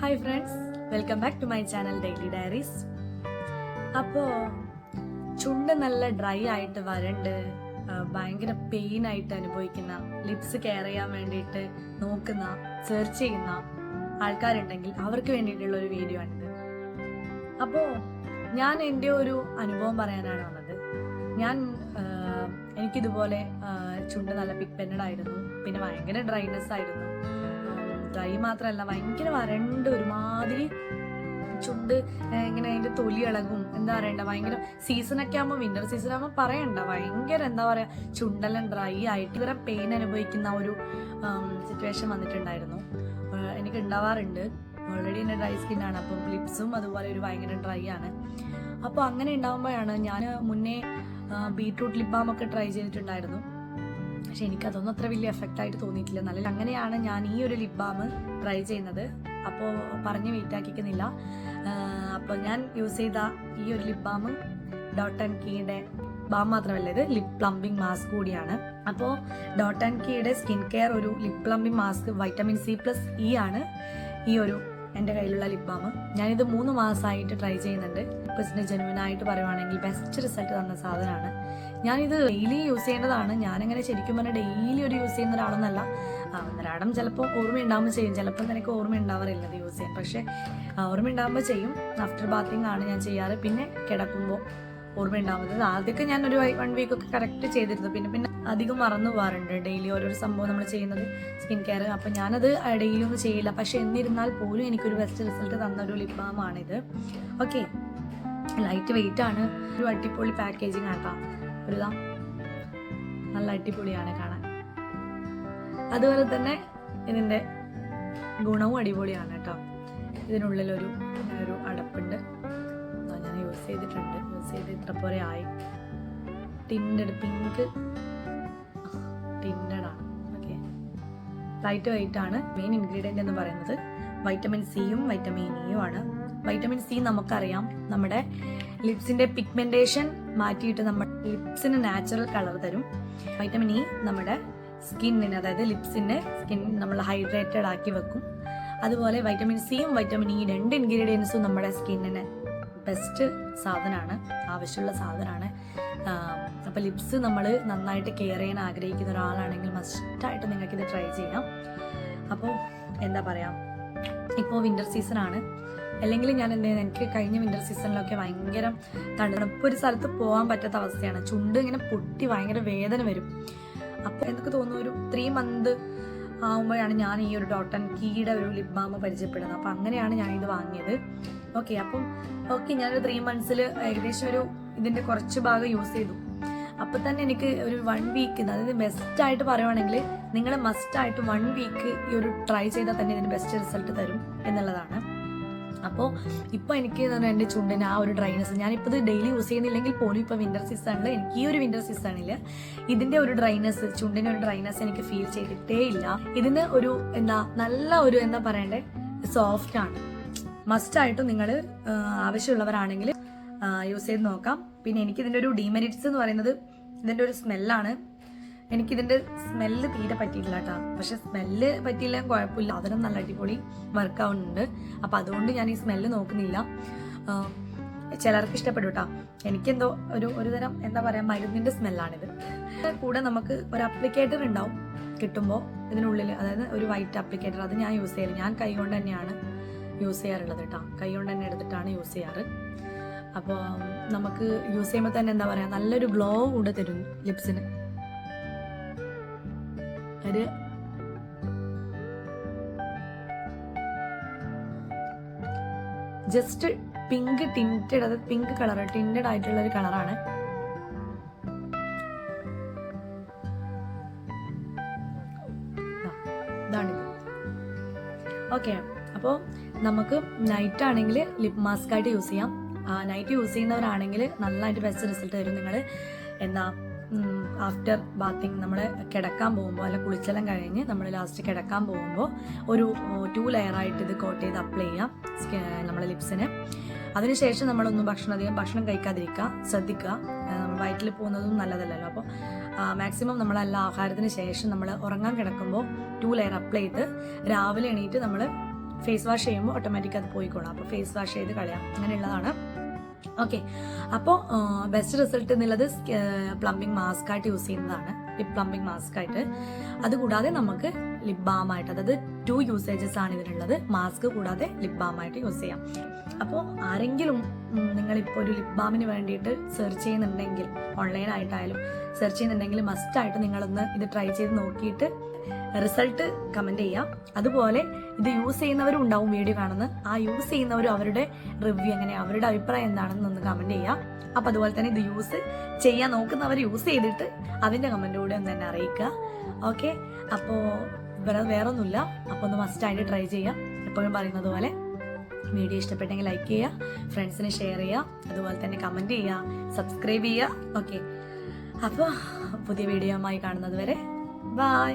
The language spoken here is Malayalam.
Hi friends, welcome back to my channel daily diaries. അപ്പോൾ ചുണ്ട് നല്ല ഡ്രൈ ആയിട്ട് വരണ്ട് ഭയങ്കര പെയിൻ ആയിട്ട് അനുഭവിക്കുന്ന, ലിപ്സ് കെയർ ചെയ്യാൻ വേണ്ടിയിട്ട് നോക്കുന്ന, സെർച്ച് ചെയ്യുന്ന ആൾക്കാരുണ്ടെങ്കിൽ അവർക്ക് വേണ്ടിയിട്ടുള്ള ഒരു വീഡിയോ ആണിത്. അപ്പോൾ ഞാൻ എൻ്റെ ഒരു അനുഭവം പറയാനാണ് വന്നത്. എനിക്കിതുപോലെ ചുണ്ട് നല്ല പിഗ്മെന്റഡ് ആയിരുന്നു, പിന്നെ ഭയങ്കര ഡ്രൈനെസ് ആയിരുന്നു. ഡ്രൈ മാത്രമല്ല, ഭയങ്കര വരണ്ട്, ഒരുമാതിരി ചുണ്ട് ഇങ്ങനെ അതിന്റെ തൊലി ഇളകും, എന്താ പറയണ്ട, ഭയങ്കര സീസണൊക്കെ ആകുമ്പോൾ, വിന്റർ സീസൺ ആകുമ്പോൾ പറയണ്ട, ഭയങ്കര എന്താ പറയാ, ചുണ്ടെല്ലാം ഡ്രൈ ആയിട്ട് ഇവരെ പെയിൻ അനുഭവിക്കുന്ന ഒരു സിറ്റുവേഷൻ വന്നിട്ടുണ്ടായിരുന്നു. എനിക്ക് ഉണ്ടാവാറുണ്ട്, ഓൾറെഡി എൻ്റെ ഡ്രൈ സ്കിന്നാണ്. അപ്പം ലിപ്സും അതുപോലെ ഒരു ഭയങ്കര ഡ്രൈ ആണ്. അപ്പോൾ അങ്ങനെ ഉണ്ടാകുമ്പോഴാണ് ഞാൻ മുന്നേ ബീട്രൂട്ട് ലിപ് ബാം ഒക്കെ ട്രൈ ചെയ്തിട്ടുണ്ടായിരുന്നു. പക്ഷെ എനിക്കതൊന്നും അത്ര വലിയ എഫക്റ്റ് ആയിട്ട് തോന്നിയിട്ടില്ല. നല്ല അങ്ങനെയാണ് ഞാൻ ഈ ഒരു ലിപ് ബാം ട്രൈ ചെയ്യുന്നത്. അപ്പോൾ പറഞ്ഞ് വെയിറ്റ് ആക്കിക്കുന്നില്ല. അപ്പോൾ ഞാൻ യൂസ് ചെയ്ത ഈ ഒരു ലിപ് ബാം ഡോട്ട് ആൻഡ് കീയുടെ ബാം മാത്രമല്ല, ഇത് ലിപ് പ്ലംബിംഗ് മാസ്ക് കൂടിയാണ്. അപ്പോൾ ഡോട്ട് ആൻഡ് കീയുടെ സ്കിൻ കെയർ ഒരു lip plumbing mask vitamin C+E ആണ് ഈ ഒരു എൻ്റെ കയ്യിലുള്ള ലിപ് ബാം. ഞാനിത് 3 മാസമായിട്ട് ട്രൈ ചെയ്യുന്നുണ്ട്. ബിസിനസ് ജെനുവിനായിട്ട് പറയുവാണെങ്കിൽ ബെസ്റ്റ് റിസൾട്ട് തന്ന സാധനമാണ്. ഞാനിത് ഡെയിലി യൂസ് ചെയ്യേണ്ടതാണ്. ഞാനങ്ങനെ ശരിക്കും പറഞ്ഞാൽ ഡെയിലി ഒരു യൂസ് ചെയ്യുന്ന ഒരാളെന്നല്ല. ഒന്നരാടം ചിലപ്പോൾ ഓർമ്മയുണ്ടാകുമ്പോൾ ചെയ്യും, ചിലപ്പോൾ എനിക്ക് ഓർമ്മ ഉണ്ടാവാറില്ല അത് യൂസ് ചെയ്യാൻ. പക്ഷേ ഓർമ്മയുണ്ടാകുമ്പോൾ ചെയ്യും. ആഫ്റ്റർ ബാത്തിങ് ആണ് ഞാൻ ചെയ്യാറ്. പിന്നെ കിടക്കുമ്പോൾ ഓർമ്മ ഉണ്ടാവുന്നത്. ആദ്യമൊക്കെ ഞാൻ ഒരു 1 വീക്കൊക്കെ കറക്റ്റ് ചെയ്തിരുന്നു. പിന്നെ അധികം മറന്നു പോകാറുണ്ട് ഡെയിലി ഓരോരോ സംഭവം നമ്മൾ ചെയ്യുന്നത്, സ്കിൻ കെയർ. അപ്പം ഞാനത് ഡെയിലി ഒന്നും ചെയ്യില്ല. പക്ഷെ എന്നിരുന്നാൽ പോലും എനിക്കൊരു ബെസ്റ്റ് റിസൾട്ട് തന്ന ഒരു ലിപ് ബാമാണിത്. ഓക്കെ, ലൈറ്റ് വെയിറ്റ് ആണ്, ഒരു അടിപൊളി പാക്കേജിങ് ആട്ടാ. ഒരു നല്ല അടിപൊളിയാണ് കാണാൻ. അതുപോലെ തന്നെ ഇതിൻ്റെ ഗുണവും അടിപൊളിയാണ് കേട്ടോ. ഇതിനുള്ളിലൊരു അടപ്പുണ്ട്. ഞാൻ യൂസ് ചെയ്ത് ഇത്ര പോലെ ആയി. ടിൻഡഡ് പിങ്ക് ടിൻഡഡാണ്. ഓക്കെ, ലൈറ്റ് വെയിറ്റ് ആണ്. മെയിൻ ഇൻഗ്രീഡിയൻ്റ് എന്ന് പറയുന്നത് വൈറ്റമിൻ സിയും വൈറ്റമിൻ ഇയും ആണ്. വൈറ്റമിൻ സി നമുക്കറിയാം നമ്മുടെ ലിപ്സിന്റെ പിഗ്മെന്റേഷൻ മാറ്റിയിട്ട് നമ്മുടെ ലിപ്സിന് നാച്ചുറൽ കളർ തരും. വൈറ്റമിൻ ഇ നമ്മുടെ സ്കിന്നിന്, അതായത് ലിപ്സിന്റെ സ്കിൻ നമ്മൾ ഹൈഡ്രേറ്റഡ് ആക്കി വെക്കും. അതുപോലെ വൈറ്റമിൻ സിയും വൈറ്റമിൻ ഇ 2 ഇൻഗ്രീഡിയൻസും നമ്മുടെ സ്കിന്നിന് ബെസ്റ്റ് സാധനമാണ്, ആവശ്യമുള്ള സാധനമാണ്. അപ്പോൾ ലിപ്സ് നമ്മൾ നന്നായിട്ട് കെയർ ചെയ്യാൻ ആഗ്രഹിക്കുന്ന ഒരാളാണെങ്കിൽ മസ്റ്റായിട്ട് നിങ്ങൾക്കിത് ട്രൈ ചെയ്യാം. അപ്പോൾ എന്താ പറയുക, ഇപ്പോൾ വിൻ്റർ സീസണാണ്. അല്ലെങ്കിൽ ഞാൻ എനിക്ക് കഴിഞ്ഞ വിൻ്റർ സീസണിലൊക്കെ ഭയങ്കര തണുപ്പ്, ഒരു സ്ഥലത്ത് പോകാൻ പറ്റാത്ത അവസ്ഥയാണ്. ചുണ്ട് ഇങ്ങനെ പൊട്ടി ഭയങ്കര വേദന വരും. അപ്പോൾ എനിക്ക് തോന്നുന്നു ഒരു 3 മന്ത് ആകുമ്പോഴാണ് ഞാൻ ഈ ഒരു ഡോട്ട് ആൻഡ് കീയുടെ ഒരു ലിപ് ബാം പരിചയപ്പെടുന്നത്. അപ്പം അങ്ങനെയാണ് ഞാനിത് വാങ്ങിയത്. ഓക്കെ, അപ്പം ഞാനൊരു 3 മന്ത്സിൽ ഏകദേശം ഇതിൻ്റെ കുറച്ച് ഭാഗം യൂസ് ചെയ്തു. അപ്പം തന്നെ എനിക്ക് ഒരു 1 വീക്ക്, അതായത് ബെസ്റ്റായിട്ട് പറയുവാണെങ്കിൽ നിങ്ങൾ മസ്റ്റായിട്ട് 1 വീക്ക് ഈ ഒരു ട്രൈ ചെയ്താൽ തന്നെ ഇതിന് ബെസ്റ്റ് റിസൾട്ട് തരും എന്നുള്ളതാണ്. അപ്പോൾ ഇപ്പോൾ എനിക്ക് എൻ്റെ ചുണ്ടിന് ആ ഒരു ഡ്രൈനെസ്, ഞാനിപ്പോൾ ഇത് ഡെയിലി യൂസ് ചെയ്യുന്നില്ലെങ്കിൽ പോലും ഇപ്പോൾ വിൻ്റർ സീസണിൽ എനിക്ക് ഈ ഒരു വിൻ്റർ സീസണിൽ ഇതിൻ്റെ ഒരു ഡ്രൈനെസ്, ചുണ്ടിൻ്റെ ഒരു ഡ്രൈനെസ് എനിക്ക് ഫീൽ ചെയ്തിട്ടേ ഇല്ല. ഇതിന് നല്ല ഒരു എന്താ പറയണ്ടേ, സോഫ്റ്റ് ആണ്. മസ്റ്റായിട്ടും നിങ്ങൾ ആവശ്യമുള്ളവരാണെങ്കിൽ യൂസ് ചെയ്ത് നോക്കാം. പിന്നെ എനിക്കിതിൻ്റെ ഒരു ഡീമെറിറ്റ്സ് എന്ന് പറയുന്നത് ഇതിൻ്റെ ഒരു സ്മെല്ലാണ്. എനിക്കിതിൻ്റെ സ്മെല്ല് തീരെ പറ്റിയിട്ടില്ല കേട്ടോ. പക്ഷെ സ്മെല്ല് പറ്റിയില്ല കുഴപ്പമില്ല, അതിനും നല്ല അടിപൊളി വർക്കാവുന്നുണ്ട്. അപ്പം അതുകൊണ്ട് ഞാൻ ഈ സ്മെല്ല് നോക്കുന്നില്ല. ചിലർക്ക് ഇഷ്ടപ്പെടും കേട്ടോ. എനിക്കെന്തോ ഒരു തരം എന്താ പറയുക, മരുന്നിൻ്റെ സ്മെല്ലാണിത്. കൂടെ നമുക്ക് ഒരു അപ്ലിക്കേറ്റർ ഉണ്ടാവും കിട്ടുമ്പോൾ ഇതിനുള്ളിൽ, അതായത് ഒരു വൈറ്റ് അപ്ലിക്കേറ്റർ. അത് ഞാൻ യൂസ് ചെയ്യില്ല, ഞാൻ കൈ കൊണ്ട് തന്നെയാണ് യൂസ് ചെയ്യാറുള്ളത് കേട്ടോ. കൈ കൊണ്ട് തന്നെ എടുത്തിട്ടാണ് യൂസ് ചെയ്യാറ്. അപ്പോൾ നമുക്ക് യൂസ് ചെയ്യുമ്പോൾ തന്നെ എന്താ പറയുക, നല്ലൊരു ഗ്ലോ കൂടെ തരും ലിപ്സിന്. ഒരു ജസ്റ്റ് പിങ്ക് ടിൻറ്റഡ്, അത് പിങ്ക് കളർ ടിൻറ്റഡ് ആയിട്ടുള്ള ഒരു കളറാണ്. ഇതാണിത്. ഓക്കെ, അപ്പോൾ നമുക്ക് നൈറ്റ് ആണെങ്കിൽ ലിപ് മാസ്ക് ആയിട്ട് യൂസ് ചെയ്യാം. നൈറ്റ് യൂസ് ചെയ്യുന്നവരാണെങ്കിൽ നന്നായിട്ട് ബെസ്റ്റ് റിസൾട്ട് തരും. നിങ്ങൾ ആഫ്റ്റർ ബാത്തിങ് നമ്മൾ കിടക്കാൻ പോകുമ്പോൾ, അല്ല കുളിച്ചെല്ലാം കഴിഞ്ഞ് നമ്മൾ ലാസ്റ്റ് കിടക്കാൻ പോകുമ്പോൾ ഒരു 2 ലെയറായിട്ട് ഇത് കോട്ട് ചെയ്ത് അപ്ലൈ ചെയ്യാം നമ്മുടെ ലിപ്സിന്. അതിനുശേഷം നമ്മളൊന്നും ഭക്ഷണം കഴിക്കാതിരിക്കുക, ശ്രദ്ധിക്കുക. വയറ്റിൽ പോകുന്നതും നല്ലതല്ലല്ലോ. അപ്പോൾ മാക്സിമം നമ്മളെല്ലാ ആഹാരത്തിന് ശേഷം നമ്മൾ ഉറങ്ങാൻ കിടക്കുമ്പോൾ 2 ലെയർ അപ്ലൈ ചെയ്ത് രാവിലെ എണീറ്റ് നമ്മൾ ഫേസ് വാഷ് ചെയ്യുമ്പോൾ ഓട്ടോമാറ്റിക് അത് പോയിക്കോണം. അപ്പോൾ ഫേസ് വാഷ് ചെയ്ത് കളയാം, അങ്ങനെയുള്ളതാണ്. ഓക്കെ, അപ്പോൾ ബെസ്റ്റ് റിസൾട്ട് എന്നുള്ളത് പ്ലംബിംഗ് മാസ്ക് ആയിട്ട് യൂസ് ചെയ്യുന്നതാണ്, ലിപ് പ്ലംബിംഗ് മാസ്ക് ആയിട്ട്. അതുകൂടാതെ നമുക്ക് ലിപ് ബാം ആയിട്ട്, അതായത് 2 യൂസേജസ് ആണ് ഇതിനുള്ളത്, മാസ്ക് കൂടാതെ ലിപ് ബാം ആയിട്ട് യൂസ് ചെയ്യാം. അപ്പോൾ ആരെങ്കിലും നിങ്ങളിപ്പോൾ ഒരു ലിപ് ബാമിന് വേണ്ടിയിട്ട് സെർച്ച് ചെയ്യുന്നുണ്ടെങ്കിൽ, ഓൺലൈനായിട്ടായാലും സെർച്ച് ചെയ്യുന്നുണ്ടെങ്കിൽ മസ്റ്റായിട്ട് നിങ്ങളൊന്ന് ഇത് ട്രൈ ചെയ്ത് നോക്കിയിട്ട് റിസൾട്ട് കമൻറ്റ് ചെയ്യാം. അതുപോലെ ഇത് യൂസ് ചെയ്യുന്നവരും ഉണ്ടാവും വീഡിയോ കാണുന്നത്, ആ യൂസ് ചെയ്യുന്നവരും അവരുടെ റിവ്യൂ എങ്ങനെ, അവരുടെ അഭിപ്രായം എന്താണെന്ന് ഒന്ന് കമൻറ്റ് ചെയ്യാം. അപ്പോൾ അതുപോലെ തന്നെ ഇത് യൂസ് ചെയ്യാൻ നോക്കുന്നവർ യൂസ് ചെയ്തിട്ട് അതിൻ്റെ കമൻറ്റ് കൂടെ ഒന്ന് തന്നെ അറിയിക്കുക. ഓക്കെ, അപ്പോൾ വേറെ ഒന്നുമില്ല. അപ്പോൾ ഒന്ന് മസ്റ്റായിട്ട് ട്രൈ ചെയ്യാം. എപ്പോഴും പറയുന്നത് പോലെ വീഡിയോ ഇഷ്ടപ്പെട്ടെങ്കിൽ ലൈക്ക് ചെയ്യുക, ഫ്രണ്ട്സിന് ഷെയർ ചെയ്യുക, അതുപോലെ തന്നെ കമൻറ്റ് ചെയ്യുക, സബ്സ്ക്രൈബ് ചെയ്യുക. ഓക്കെ, അപ്പോൾ പുതിയ വീഡിയോയുമായി കാണുന്നത് വരെ ബൈ.